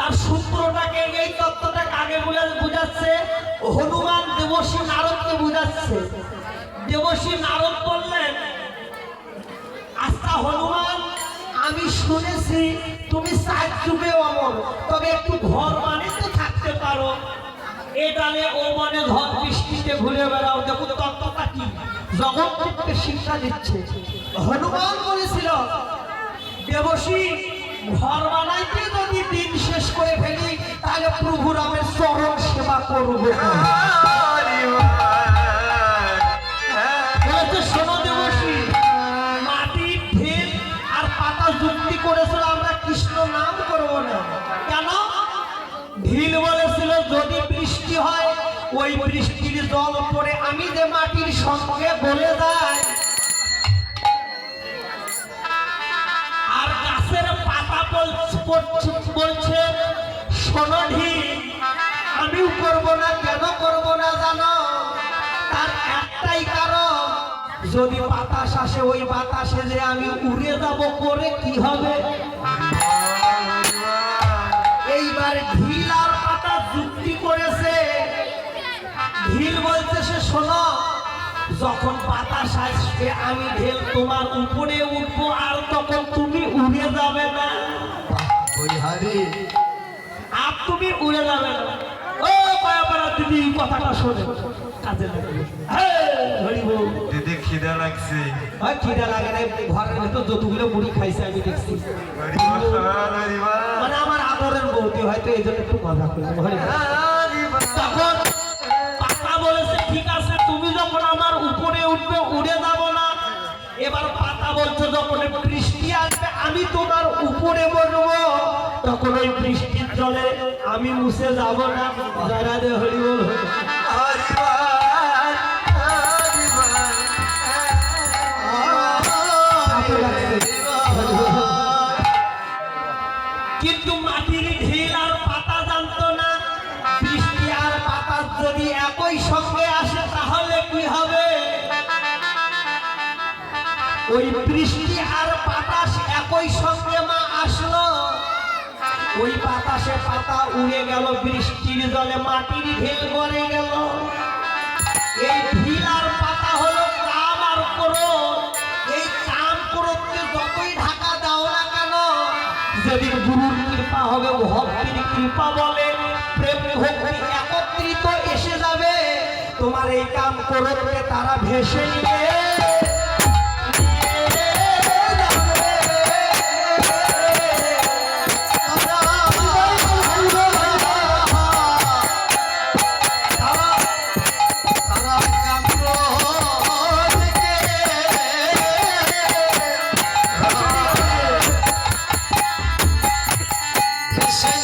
তার সূত্রটাকে এই তত্ত্বটা কাকে বুঝাচ্ছে? হনুমান দেবর্ষি নারদকে বুঝাচ্ছে। দেবর্ষি নারদ বললেন, আচ্ছা হনুমান, আমি শুনেছি তুমি 4 যুগে অমর, তবে একটু ঘর বানিয়ে থাকতে পারো, এটালে ও মনে ঘর বৃষ্টিতে ঘুরে বেড়াও। দেখো তত্ত্বটা কি, জগৎকে শিক্ষা দিচ্ছে। হনুমান বলেছিল, দেবর্ষি ঘর বানাইতে যদি দিন শেষ করে ফেলি তাহলে প্রভু রামের চরণ সেবা করবো। শোনো দেবর্ষি, মাটির ঢিল আর পাতা যুক্তি করেছিল আমরা কৃষ্ণ নাম করবো না। কেন? ঢিল বলেছিল যদি বৃষ্টি হয় ওই বৃষ্টির জল পড়ে আমি যে মাটির সঙ্গে গলে যায়। আর গাছের পাতা বলছে শোনো ঢিল, আমিও করবো না। কেন করবো না জানো? তার একটাই কারণ, যদি বাতাস আসে ওই বাতাসে যে আমি উড়ে যাব করে কি হবে? এইবার ঢিল আর পাতা যুক্তি করেছে। ঢিল বলছে সে শোনো, যখন বাতাস আসবে আমি ঢেল তোমার উপরে উঠবো আর তখন তুমি উড়ে যাবে না। আর তুমি উড়ে যাবে না। ও পায়াপাড়া দিদি কথাটা শোনে, কাজে লাগবে। দিদি খিদা লাগছে। খিদা লাগে না, ঘরের ভেতর যতগুলো মুড়ি খাইছে আমি দেখছি। মানে আমার আদরের বৌদি হয়তো এই জন্য একটু মজা করে। তখন পাতা বলেছে ঠিক আছে, তুমি যখন আমার উপরে উঠবে উড়ে যাব না। এবার পাতা বলছে যখন বৃষ্টি আসবে আমি তোমার উপরে বসবো, তখন ওই বৃষ্টির জলে আমি মুছে যাব না। যারা রে হরি বল। কিন্তু মাটির ঢিল আর পাতা জানতো না বৃষ্টি আর পাতা যদি একই সঙ্গে আসে তাহলে কি হবে। ওই বৃষ্টি আর বাতাস একই সঙ্গে মা আসলো, ওই বাতাসে পাতা উড়ে গেল, বৃষ্টির জলে মাটির ঢিল গড়ে গেল। এই ঢিল আর পাতা হলো কাম আর ক্রোধ। এই কাম ক্রোধকে যতই ঢাকা দাও না কেন, যেদিন গুরুর কৃপা হবে, ভক্তির কৃপা বলে প্রেম ভক্তি একত্রিত এসে যাবে, তোমার এই কাম ক্রোধকে তারা ভেসে নিয়ে Say